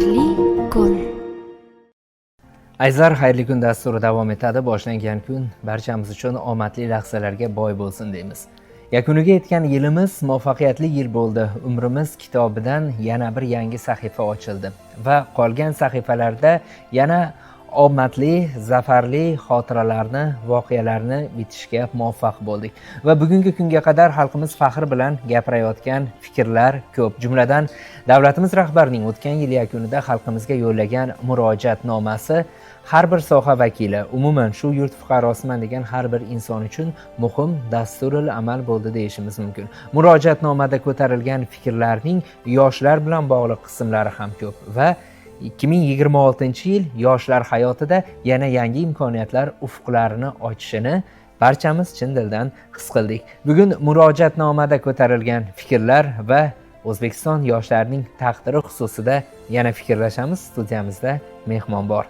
Xayrli kun. Ayzlar xayrli kun dasturi davom etadi. Boshlangan kun barchamiz uchun omadli lahzalarga boy bo'lsin deymiz. Yakuniga yetgan yilimiz muvaffaqiyatli yil bo'ldi. Umrimiz kitobidan yana bir yangi sahifa ochildi va qolgan sahifalarda yana omadli, zafarli xotiralarni, voqealarni bitishga muvaffaq bo'ldik. Va bugungi kunga qadar xalqimiz faxr bilan gapirayotgan fikrlar ko'p. Jumladan, davlatimiz rahbarining o'tgan yil yakunida xalqimizga yo'llagan murojaatnomasi har bir soha vakili, umuman shu yurt fuqarosiman degan har bir inson uchun muhim dasturul amal bo'ldi deyishimiz mumkin. Murojaatnomada ko'tarilgan fikrlarning yoshlar bilan bog'liq qismlari ham ko'p va 2026-yil yoshlar hayotida yana yangi imkoniyatlar ufqlarini ochishini barchamiz chin dildan his qildik. Bugun murojaatnomada ko'tarilgan fikrlar va O'zbekiston yoshlarining taqdiri xususida yana fikrlashamiz. Studiyamizda mehmon bor.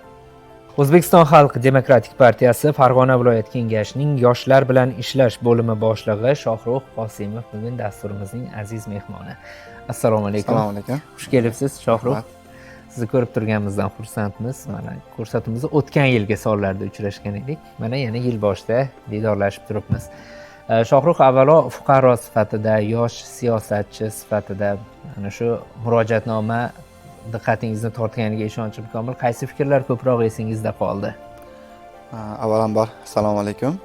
O'zbekiston Xalq Demokratik partiyasi Farg'ona viloyat kengashining yoshlar bilan ishlash bo'limi boshlig'i Shohrux Qosimov bugun dasturimizning aziz mehmoni. Assalomu alaykum. Assalomu alaykum. Xush kelibsiz, Shohrux. Sizni ko'rib turganimizdan xursandmiz. Mana ko'rsatuvimizni o'tgan yilgi sonlarda uchrashgan edik. Mana yana yil boshida diydorlashib turibmiz. Shohrux, avvalo fuqaro sifatida, yosh siyosatchi sifatida mana shu murojaatnoma diqqatingizni tortganiga ishonchim komil. Qaysi fikrlar ko'proq esingizda qoldi? Avvalambor assalomu alaykum.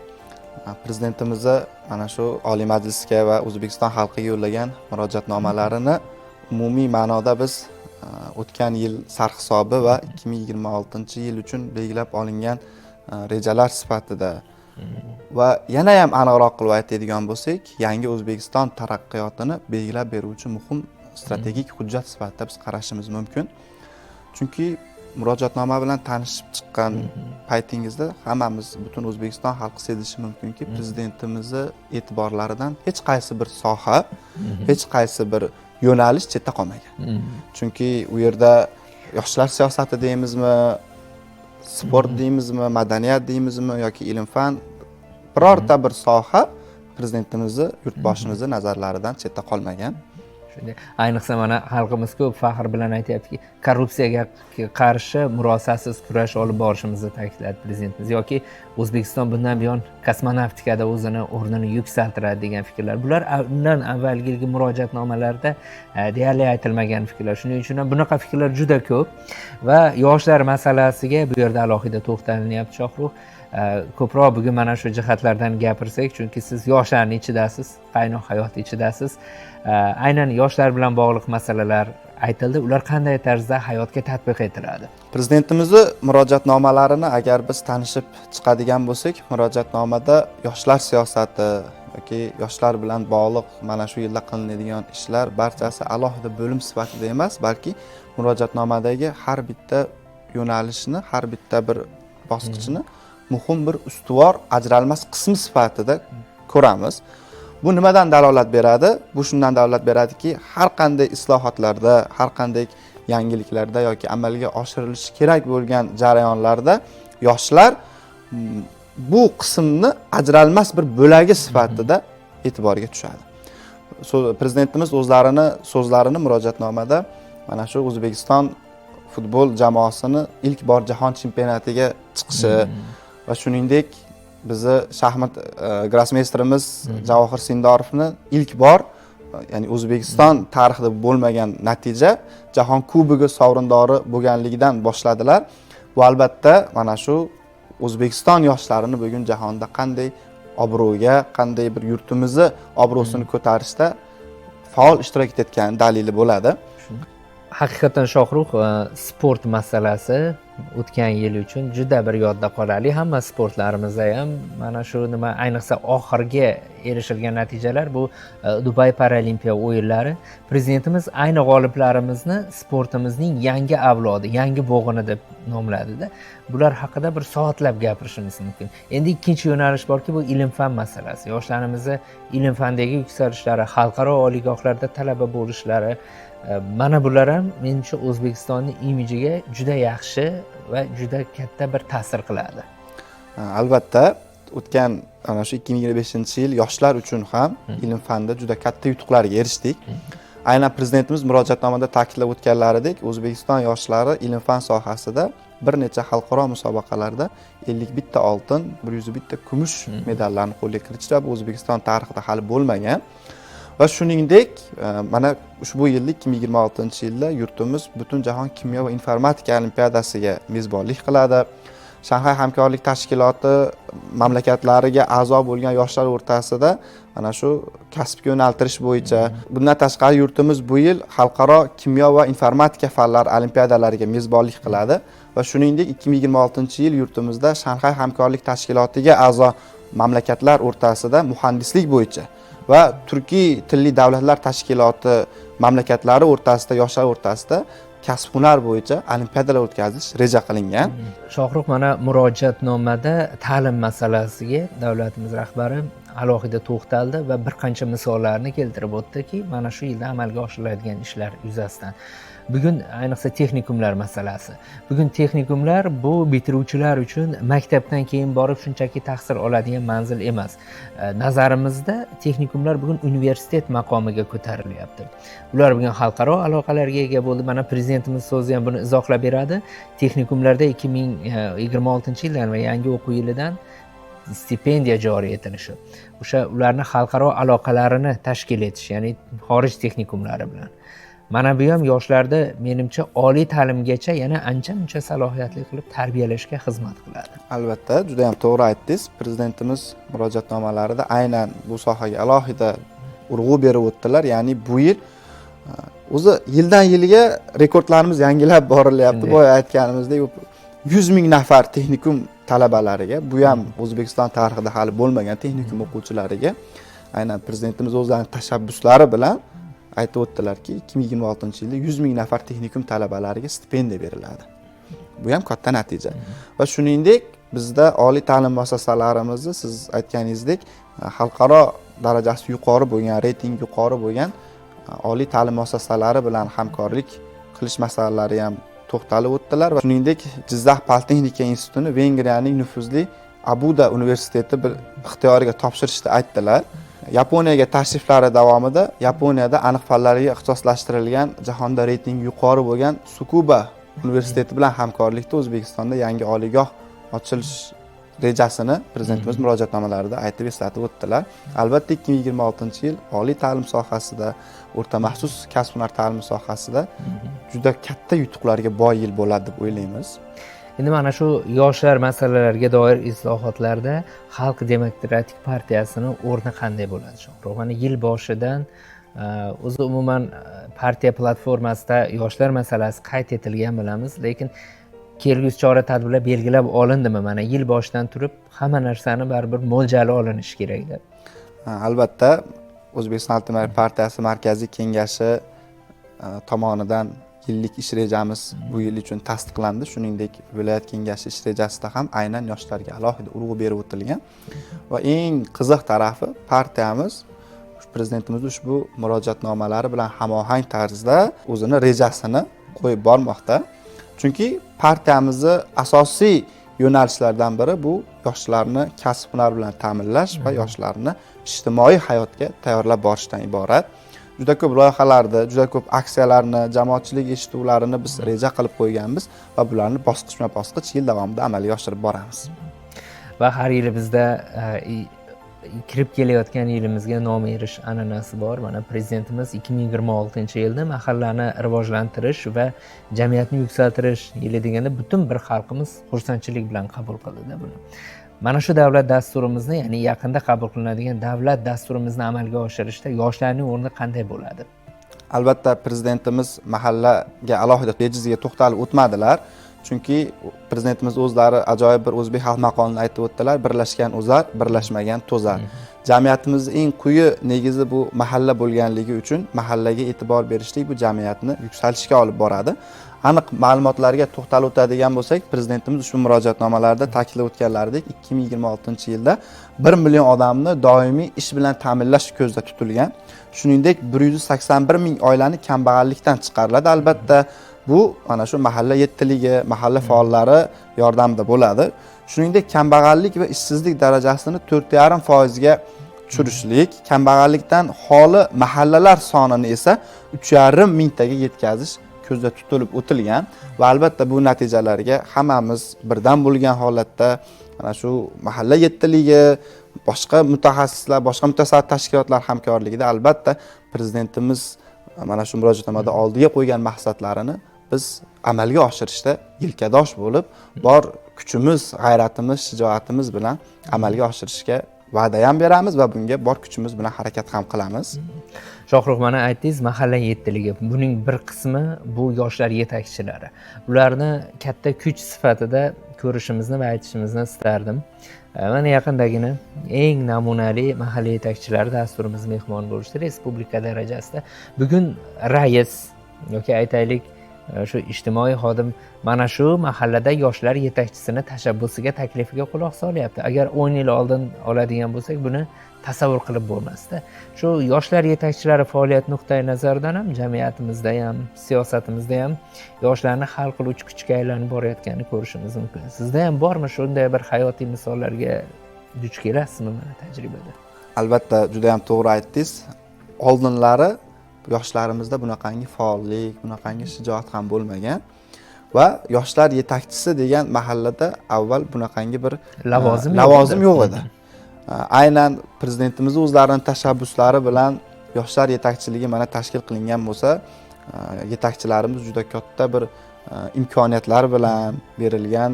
Prezidentimizni mana shu Oliy Majlisga va O'zbekiston xalqiga yo'llagan murojaatnomalarini umumiy ma'noda biz o'tgan yil sarhisobi va 2026-yil uchun belgilab olingan rejalar sifatida va yana ham aniqroq qilib aytadigan bo'lsak, yangi O'zbekiston taraqqiyotini belgilab beruvchi muhim strategik hujjat sifatida biz qarashimiz mumkin. Chunki murojaatnoma bilan tanishib chiqqan paytingizda hammamiz, butun O'zbekiston xalqi sezishi mumkinki, prezidentimizni e'tiborlaridan hech qaysi bir soha, hech qaysi bir yo'nalish chetda qolmagan. Chunki u yerda yoshlar siyosati deymizmi, sport deymizmi, madaniyat deymizmi yoki ilm-fan, birorta bir soha prezidentimizni, yurtboshimizni nazarlaridan chetda qolmagan. Ayniqsa mana xalqimiz ko'p faxr bilan aytayaptiki, korrupsiyaga qarshi murosasiz kurash olib borishimizni ta'kidladi prezidentimiz yoki O'zbekiston bundan buyon kosmonavtikada o'zini o'rnini yuksaltiradi degan fikrlar. Bular undan avvalgi murojaatnomalarda deyarli aytilmagan fikrlar. Shuning uchun ham bunaqa fikrlar juda ko'p va yoshlar masalasiga bu yerda alohida to'xtalinyapti. Shohrux, ko'proq bugun mana shu jihatlardan gapirsak, chunki siz yoshlarning ichidasiz, qaynoq hayot ichidasiz. Aynan yoshlar bilan bog'liq masalalar aytildi. Ular qanday tarzda hayotga tatbiq etiladi? Prezidentimizni murojaatnomalarini agar biz tanishib chiqadigan bo'lsak, murojaatnomada yoshlar siyosati yoki yoshlar bilan bog'liq mana shu yilda qilinadigan ishlar barchasi alohida bo'lim sifatida emas, balki murojaatnomadagi har bitta yo'nalishni, har bitta bir bosqichini muhim bir ustuvor, ajralmas qismi sifatida ko'ramiz. Bu nimadan dalolat beradi? Bu shundan dalolat beradiki, har qanday islohotlarda, har qanday yangiliklarda yoki amalga oshirilishi kerak bo'lgan jarayonlarda yoshlar bu qismni ajralmas bir bo'lagi sifatida e'tiborga tushadi. Prezidentimiz so'zlarini murojaatnomada mana shu O'zbekiston futbol jamoasini ilk bor jahon chempionatiga chiqishi va shuningdek bizni shaxmat grossmeysterimiz Javohir Sindorovni ilk bor, ya'ni O'zbekiston tarixida bo'lmagan natija Jahon Kubogi sovrindori bo'lganligidan boshladilar. Va albatta mana shu O'zbekiston yoshlarini bugun jahonda qanday obro'ga, qanday bir yurtimizni obro'sini ko'tarishda faol ishtirok etayotgan dalili bo'ladi. Haqiqatan Shohrux, sport masalasi o'tgan yil uchun juda bir yodda qolali. Hamma sportlarimizda ham mana shu nima, ayniqsa oxirgi erishilgan natijalar bu Dubay Paralimpiya o'yinlari. Prezidentimiz ayni g'oliblarimizni sportimizning yangi avlodi, yangi bo'g'ini deb nomladida. Bular haqida bir soatlab gapirishimiz mumkin. Endi ikkinchi yo'nalish borki, bu ilm-fan masalasi. Yoshlarimizni ilm-fandagi yuksalishlari, xalqaro oliygohlarda talaba bo'lishlari, mana bular ham menimcha O'zbekistonning imijiga juda yaxshi va juda katta bir ta'sir qiladi. Albatta, o'tgan ana shu 2025-yil yoshlar uchun ham ilm-fanda juda katta yutuqlarga erishdik. aynan prezidentimiz murojaatnomada ta'kidlab o'tganlaridek, O'zbekiston yoshlari ilm-fan sohasida bir necha xalqaro musobaqalarda 51 ta oltin, 101 ta kumush medallarni qo'lga kiritishda bu O'zbekiston tarixida hali bo'lmagan. Va shuningdek, mana ushbu yilda 2026-yilda yurtimiz Butunjahon kimyo va informatika olimpiadasiga mezbonlik qiladi. Shanxay hamkorlik tashkiloti mamlakatlariga a'zo bo'lgan yoshlar o'rtasida mana shu kasbga yo'naltirish bo'yicha, bundan tashqari yurtimiz bu yil xalqaro kimyo va informatika fanlari olimpiadalariga mezbonlik qiladi va shuningdek 2026-yil yurtimizda Shanxay hamkorlik tashkilotiga a'zo mamlakatlar o'rtasida muhandislik bo'yicha va turkiy tilli davlatlar tashkiloti mamlakatlari o'rtasida, yoshlar o'rtasida kasb-hunar bo'yicha olimpiadalar o'tkazish reja qilingan. Shohruh, mana murojaatnomada ta'lim masalasiga davlatimiz rahbari alohida to'xtaldi va bir qancha misollarni keltirib o'tdiki, mana shu yilda amalga oshiriladigan ishlar yuzasidan. Bugun ayniqsa texnikumlar masalasi. Bugun texnikumlar bu bitiruvchilar uchun maktabdan keyin borib shunchaki tahsil oladigan manzil emas. Nazarimizda texnikumlar bugun universitet maqomiga ko'tarilyapti. Ular bugun xalqaro aloqalarga ega bo'ldi. Mana prezidentimiz so'zi ham buni izohlab beradi. Texnikumlarda 2026-yildan va yangi o'quv yilidan stipendiya joriy etilishi. O'sha ularni xalqaro aloqalarini tashkil etish, ya'ni xorij texnikumlari bilan. Mana bu ham yoshlarda menimcha oliy ta'limgacha yana ancha-muncha salohiyatli qilib tarbiyalashga xizmat qiladi. Albatta, juda ham to'g'ri aytdingiz. Prezidentimiz murojaatnomalarida aynan bu sohaga alohida urg'u berib o'tdilar. Ya'ni bu yil o'zi yildan yilga rekordlarimiz yangilab borilyapti. Boya aytganimizdek 100 ming nafar texnikum talabalariga, bu ham O'zbekiston tarixida hali bo'lmagan texnikum o'quvchilariga aynan prezidentimiz o'zlarining tashabbuslari bilan aytib o'tdilarki, 2026-yilda 100 ming nafar texnikum talabalariga stipendiya beriladi. Bu ham katta natija. Va shuningdek, bizda oliy ta'lim muassasalarimizni siz aytganingizdek, xalqaro darajasi yuqori bo'lgan, reyting yuqori bo'lgan oliy ta'lim muassasalari bilan hamkorlik qilish masalalari ham to'xtalib o'tdilar va shuningdek, Jizzax Politexnika institutini Vengriyaning nufuzli Abuda universiteti ixtiyoriga topshirishni aytdilar. Yaponiyaga tashriflari davomida Yaponiyada aniq fanlarga ixtisoslashtirilgan jahonda reytingi yuqori bo'lgan Tsukuba universiteti bilan hamkorlikda O'zbekistonda yangi oliygoh ochilish rejasini prezidentimiz murojaatnomalarida aytib eslatib o'tdilar. Albatta 2026-yil oliy ta'lim sohasida, o'rta maxsus kasb-hunar ta'limi sohasida juda katta yutuqlarga boy yil bo'ladi deb o'ylaymiz. Endi mana shu yoshlar masalalariga doir islohotlarda Xalq demokratik partiyasini o'rni qanday bo'ladi? Shohruh, mana yil boshidan o'zi umuman partiya platformasida yoshlar masalasi qayd etilgan bilamiz, lekin kelgusi chora-tadbirlar belgilab olindimi? Mana yil boshidan turib hamma narsani baribir mo'ljali olinishi kerakda. Albatta, O'zbekiston Xalq demokratik partiyasi markaziy kengashi tomonidan yillik ish rejamiz bu yil uchun tasdiqlandi. Shuningdek, viloyat kengashi ish rejasida ham aynan yoshlarga alohida urg'u berib o'tilgan. Va eng qiziq tarafi, partiyamiz prezidentimiz ushbu murojaatnomalari bilan hamohang tarzda o'zini rejasini qo'yib bormoqda. Chunki partiyamizning asosiy yo'nalishlaridan biri bu yoshlarni kasb-hunar bilan ta'minlash va yoshlarni ijtimoiy hayotga tayyorlab borishdan iborat. Juda ko'p loyihalarni, juda ko'p aksiyalarni, jamoatchilik eshituvlarini biz reja qilib qo'yganmiz va bularni bosqichma-bosqich yil davomida amalga oshirib boramiz. Va har yili bizda kirib kelayotgan yilimizga nom erish an'anasi bor. Mana prezidentimiz 2026-yilda mahallani rivojlantirish va jamiyatni yuksaltirish yili deganda butun bir xalqimiz xursandchilik bilan qabul qildi buni. Mana shu davlat dasturimizni, ya'ni yaqinda qabul qilinadigan davlat dasturimizni amalga oshirishda yoshlarning o'rni qanday bo'ladi? Albatta, prezidentimiz mahallaga alohida bejizga to'xtalib o'tmadilar. Chunki prezidentimiz o'zlari ajoyib bir o'zbek xalq maqolini aytib o'tdilar: birlashgan o'zar, birlashmagan to'zar. Jamiyatimizning eng quyi negizi bu mahalla bo'lganligi uchun mahallaga e'tibor berishlik bu jamiyatni yuksalishga olib boradi. Aniq ma'lumotlarga to'xtalib o'tadigan bo'lsak, prezidentimiz ushbu murojaatnomalarda ta'kidlab o'tganlaridek 2026-yilda 1 million odamni doimiy ish bilan ta'minlash ko'zda tutilgan. Shuningdek, 181 ming oilani kambag'allikdan chiqariladi. Albatta, bu mana shu mahalla yettiligi, mahalla faollari yordamida bo'ladi. Shuningdek, kambag'allik va ishsizlik darajasini 4,5% ga tushirishlik, kambag'allikdan xoli mahallalar sonini esa 3,5 mingtaga yetkazish ko'zda tutilib o'tilgan va albatta bu natijalarga hammamiz birdan bo'lgan holatda mana shu mahalla yettiligi, boshqa mutaxassislar, boshqa mutasaddi tashkilotlar hamkorligida albatta prezidentimiz mana shu murojaatnomada oldiga qo'ygan maqsadlarini biz amalga oshirishda yelkadosh bo'lib, bor kuchimiz, g'ayratimiz, shijoatimiz bilan amalga oshirishga va'da ham beramiz va bunga bor kuchimiz bilan harakat ham qilamiz. Shohruh, mana aytdingiz, mahalla yettiligi. Buning bir qismi bu yoshlar yetakchilari. Ularni katta kuch sifatida ko'rishimizni va aytishimizni istardim. Mana yaqindagina eng namunali mahalla yetakchilari dasturimiz mehmon bo'lishdi respublika darajasida. Bugun rais yoki aytaylik shu ijtimoiy xodim mana shu mahallada yoshlar yetakchisini tashabbusiga, taklifiga quloq solyapti. Agar 10 yil oldin oladigan bo'lsak, buni tasavvur qilib bo'lmasdi. Shu yoshlar yetakchilari faoliyat nuqtai nazaridan ham jamiyatimizda ham, siyosatimizda ham yoshlarni hal qiluvchi kuchga aylanib borayotganini ko'rishimiz mumkin. Sizda ham bormi shunday bir hayotiy misollarga duch kelasizmi mana tajribada? Albatta, juda ham to'g'ri aytdingiz. Oldinlari yoshlarimizda bunaqangi faollik, bunaqangi shijoat ham bo'lmagan va yoshlar yetakchisi degan mahallada avval bunaqangi bir lavozim yo'q edi. Aynan prezidentimiz o'zlarining tashabbuslari bilan yoshlar yetakchiligi mana tashkil qilingan bo'lsa, yetakchilarimiz juda katta bir imkoniyatlar bilan berilgan,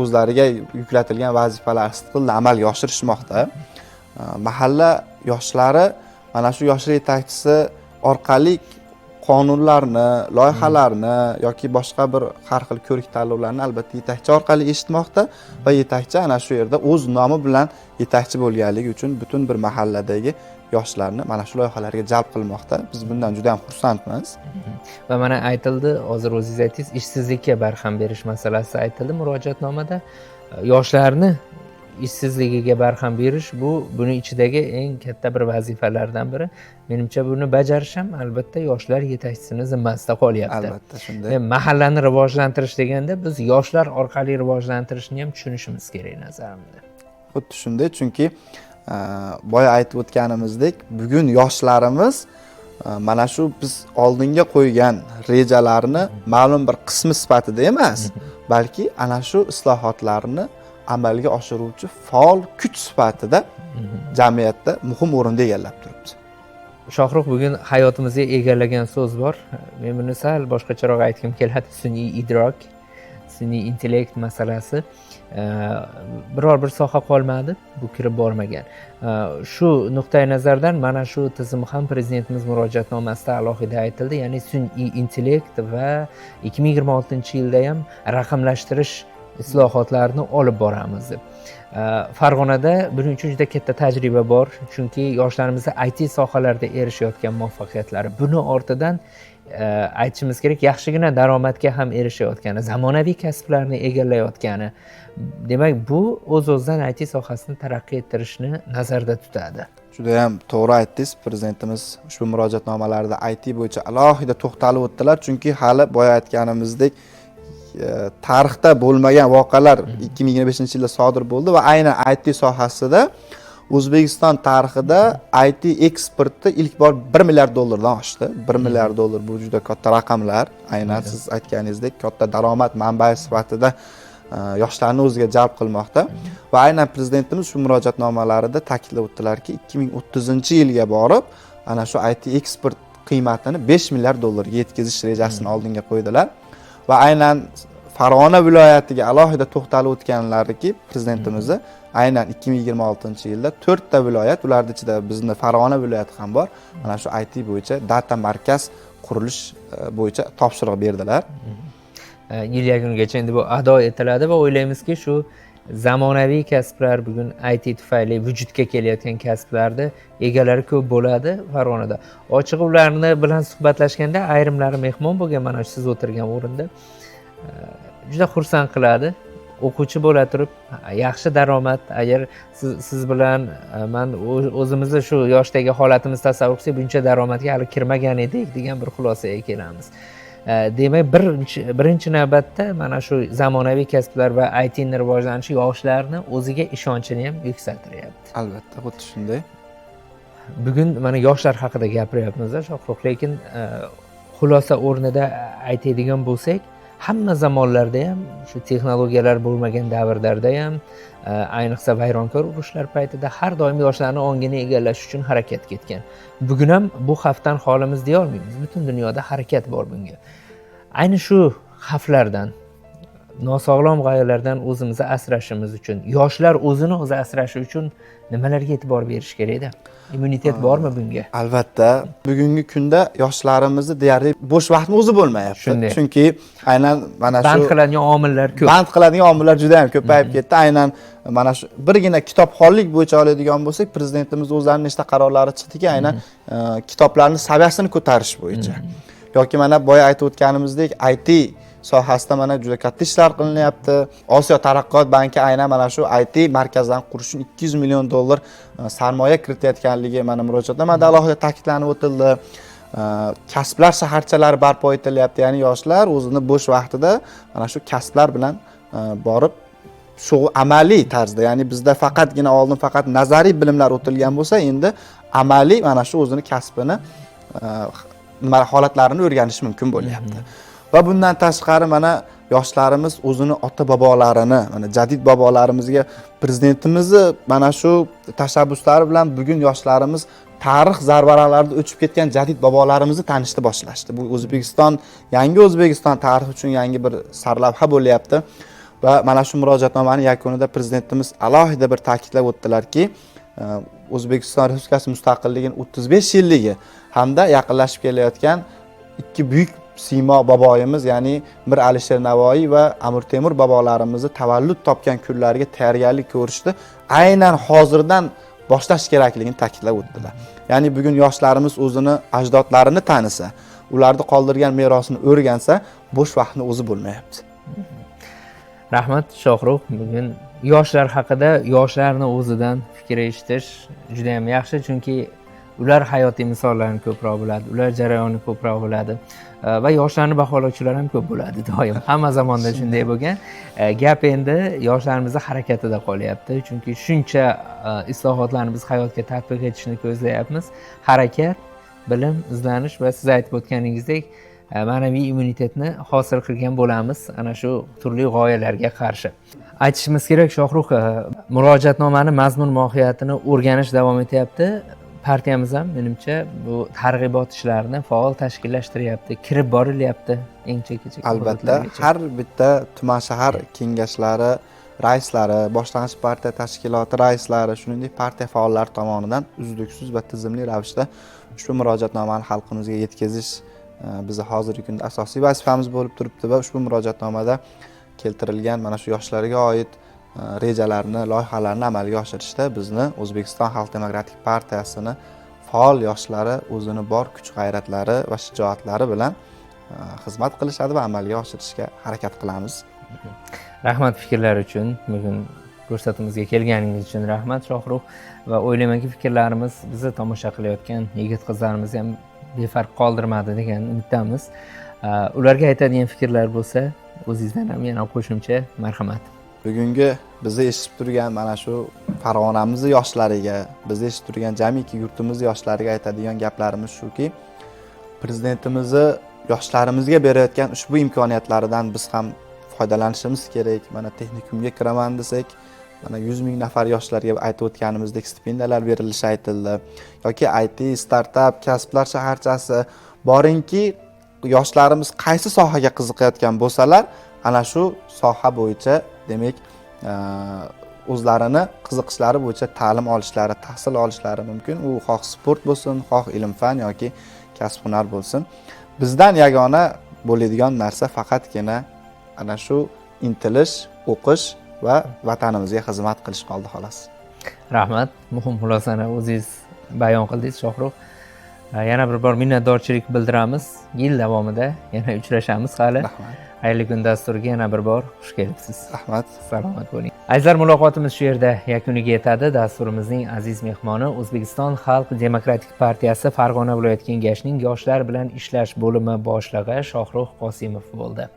o'zlariga yuklatilgan vazifalar sidqidildan amalga oshirishmoqda. Mahalla yoshlari mana shu yoshlar yetakchisi orqali qonunlarni, loyihalarni yoki boshqa bir har xil ko'rik tanlovlarni albatta yetakchi orqali eshitmoqda va yetakchi ana shu yerda o'z nomi bilan yetakchi bo'lganligi uchun butun bir mahalladagi yoshlarni mana shu loyihalarga jalb qilmoqda. Biz bundan juda ham xursandmiz. Va mana aytildi, hozir o'zingiz aytdingiz, ishsizlikka barham berish masalasi aytildi murojaatnomada. Yoshlarni ishsizligiga barham berish buni ichidagi eng katta bir vazifalardan biri. Menimcha buni bajarish ham albatta yoshlar yetakchisini zimmasida qolyapti. Albatta shunday. Mahallani rivojlantirish deganda biz yoshlar orqali rivojlantirishni ham tushunishimiz kerak nazarimda. Xuddi shunday, chunki boya aytib o'tganimizdek, bugun yoshlarimiz mana shu biz oldinga qo'ygan rejalarni ma'lum bir qismi sifatida emas, balki ana shu islohotlarni amalga oshiruvchi faol kuch sifatida jamiyatda muhim o'rinda egallab turibdi. Shohruh, bugun hayotimizga egallagan so'z bor. Men buni sal boshqacharoq aytgim keladi. Sun'iy idrok, sun'iy intellekt masalasi. Biror bir soha qolmadi, bu kirib bormagan. Shu nuqtai nazardan mana shu tizim ham prezidentimiz murojaatnomasida alohida aytildi, ya'ni sun'iy intellekt va 2026-yilda ham raqamlashtirish islohotlarni olib boramiz deb. Farg'onada buning uchun juda katta tajriba bor, chunki yoshlarimiz IT sohalarida erishayotgan muvaffaqiyatlari, buni ortidan aytishimiz kerak, yaxshigina daromadga ham erishayotgani, zamonaviy kasblarni egallayotgani. Demak, bu o'z-o'zidan IT sohasini taraqqiy ettirishni nazarda tutadi. Juda ham to'g'ri aytdingiz. Prezidentimiz ushbu murojaatnomalarida IT bo'yicha alohida to'xtalib o'tdilar, chunki hali boya aytganimizdek tarixda bo'lmagan voqealar 2025-yilda sodir bo'ldi va aynan IT sohasida O'zbekiston tarixida IT eksporti ilk bor 1 milliard dollardan oshdi. 1 milliard dollar bu juda katta raqamlar. Aynan siz aytganingizdek katta daromad manbai sifatida yoshlarni o'ziga jalb qilmoqda va aynan prezidentimiz shu murojaatnomalarida ta'kidlab o'tdilarki, 2030-yilga borib ana shu IT eksport qiymatini 5 milliard dollarga yetkazish rejasini oldinga qo'ydilar. Va aynan Farg'ona viloyatiga alohida to'xtalib o'tganlariki, prezidentimizni aynan 2026-yilda 4 ta viloyat, ularning ichida bizning Farg'ona viloyati ham bor, mana shu IT bo'yicha data markaz qurilish bo'yicha topshiriq berdilar. Yil yakunigacha endi bu ado etiladi va o'ylaymizki, shu zamonaviy kasblar bugun IT tufayli vujudga kelayotgan kasblarda egalari ko'p bo'ladi Farg'onada. Ochiq ularni bilan suhbatlashganda ayrimlari mehmon bo'lgan mana shu siz o'tirgan o'rinda juda xursand qiladi. O'quvchi bo'la turib yaxshi daromad, agar siz bilan men o'zimizni shu yoshdagi holatimizni tasavvur qilsak, buncha daromadga hali kirmagan edik degan bir xulosaga kelamiz. demak birinchi navbatda mana shu zamonaviy kasblar va ITni rivojlanishi yoshlarni o'ziga ishonchini ham yuksaltiryapti. Albatta, xuddi shunday. Bugun mana yoshlar haqida gapiryapmiz Shohruh, lekin xulosa o'rnida aytadigan bo'lsak, hamma zamonlarda ham, shu texnologiyalar bo'lmagan davrlarda ham, ayniqsa vayronkor urushlar paytida har doim yoshlarni ongini egallash uchun harakat ketgan. Bugun ham bu xavfdan xolimiz deya olmaymiz. Butun dunyoda harakat bor bunga. Ayni shu xavflardan, nosog'lom g'oyalardan o'zimizni asrashimiz uchun, yoshlar o'zini o'zi asrashi uchun nimalarga e'tibor berish kerak-da? Immunitet bormi bunga? Albatta, bugungi kunda yoshlarimizni deyarli bo'sh vaqtni o'zi bo'lmayapti. Shunday. Chunki aynan mana shu Band qiladigan omillar ko'p. band qiladigan omillar juda ham ko'payib ketdi. Aynan mana shu birgina kitobxonlik bo'yicha oladigan bo'lsak, prezidentimiz o'zlarining nechta qarorlari chiqdiki, aynan kitoblarning saviyasini ko'tarish bo'yicha. Yoki mana boya aytib o'tganimizdek, IT sohasida mana juda katta ishlar qilinyapti. Osiyo taraqqiyot banki aynan mana shu IT markazlarini qurish uchun 200 million dollar sarmoya kiritayotganligi mana murojaatnomada alohida ta'kidlanib o'tildi. Kasblar shaharchalari barpo etilyapti. Ya'ni yoshlar o'zini bo'sh vaqtida mana shu kasblar bilan borib amaliy tarzda, ya'ni bizda faqatgina oldin faqat nazariy bilimlar o'tilgan bo'lsa, endi amaliy mana shu o'zini kasbini holatlarini o'rganish mumkin bo'lyapti. Va bundan tashqari mana yoshlarimiz o'zini ota bobolarini, mana jadid bobolarimizga prezidentimizni mana shu tashabbuslari bilan bugun yoshlarimiz tarix zarbalarida o'chib ketgan jadid bobolarimizni tanishni boshlashdi. Bu O'zbekiston, yangi O'zbekiston tarixi uchun yangi bir sarlavha bo'lyapti. Va mana shu murojaatnomaning yakunida prezidentimiz alohida bir ta'kidlab o'tdilarki, O'zbekiston Respublikasi mustaqilligining 35 yilligi hamda yaqinlashib kelayotgan ikki buyuk siymo boboyimiz, ya'ni Mir Alisher Navoiy va Amir Temur bobolarimizni tavallud topgan kunlariga tayyorgarlik ko'rishdi. Aynan hozirdan boshlash kerakligini ta'kidlab o'tdilar. Ya'ni bugun yoshlarimiz o'zini ajdodlarini tanisa, ularni qoldirgan merosini o'rgansa, bo'sh vaqtni o'zi bo'lmayapti. Rahmat Shohruh, bugun yoshlar haqida, yoshlarni o'zidan fikr eshitish juda ham yaxshi, chunki ular hayotiy misollarni ko'proq biladi, ular jarayonni ko'proq biladi va yoshlarni baholovchilar ham ko'p bo'ladi doim. Hamma zamonda shunday bo'lgan. Gap endi yoshlarimizni harakatida qolyapti, chunki shuncha islohotlarni biz hayotga tatbiq etishni ko'zlayapmiz. Harakat, bilim, izlanish va siz aytib o'tganingizdek ma'naviy immunitetni hosil qilgan bo'lamiz ana shu turli g'oyalarga qarshi. Aytishimiz kerak Shohruh, murojaatnomani mazmun mohiyatini o'rganish davom etyapti. Partiyamiz ham menimcha bu targ'ibot ishlarini faol tashkillashtiryapti, kirib borilyapti eng chekkacha. Albatta, har bitta tuman shahar kengashlari raislari, boshlang'ich partiya tashkiloti raislari, shuningdek partiya faollari tomonidan uzluksiz va tizimli ravishda ushbu murojaatnomani xalqimizga yetkazish bizni hozirgi kunda asosiy vazifamiz bo'lib turibdi va ushbu murojaatnomada keltirilgan mana shu yoshlarga oid rejalarni, loyihalarni amalga oshirishda bizni O'zbekiston Xalq Demokratik partiyasini faol yoshlari o'zini bor kuch-g'ayratlari va shijoatlari bilan xizmat qilishadi va amalga oshirishga harakat qilamiz. Rahmat fikrlar uchun, bugun ko'rsatimizga kelganingiz uchun rahmat Shohruh, va o'ylaymanki fikrlarimiz bizni tomosha qilayotgan yigit-qizlarimizni ham befarq qoldirmadi degan umiddamiz. Ularga aytadigan fikrlar bo'lsa, o'zingizdan ham yana qo'shimcha marhamat. Bugungi bizni eshitib turgan mana shu Farg'onamiz yoshlariga, bizni eshitib turgan jamiki yurtimiz yoshlariga aytadigan gaplarimiz shuki, prezidentimizni yoshlarimizga berayotgan ushbu imkoniyatlaridan biz ham foydalanishimiz kerak. Mana texnikumga kiraman desak, mana 100 ming nafar yoshlarga aytib o'tganimizdek stipendiyalar berilishi aytildi. Yoki IT, startap, kasblar shaharchasi, boringki yoshlarimiz qaysi sohaga qiziqayotgan bo'lsalar, ana shu soha bo'yicha demak o'zlarini qiziqishlari bo'yicha ta'lim olishlari, tahsil olishlari mumkin. U xoh sport bo'lsin, xoh ilm-fan yoki kasb-hunar bo'lsin. Bizdan yagona bo'ladigan narsa faqatgina ana shu intilish, o'qish va vatanimizga xizmat qilish qoldi xolos. Rahmat, muhim xulosani o'zingiz bayon qildingiz Shohruh. Yana bir bor minnatdorchilik bildiramiz. Yil davomida yana uchrashamiz hali. Rahmat. Xayrli kun dasturiga yana bir bor xush kelibsiz. Rahmat. Salomat bo'ling. Azizlar, muloqotimiz shu yerda yakuniga yetadi. Dasturimizning aziz mehmoni O'zbekiston Xalq Demokratik partiyasi Farg'ona viloyat kengashining yoshlar bilan ishlash bo'limi boshlig'i Shohrux Qosimov bo'ldi.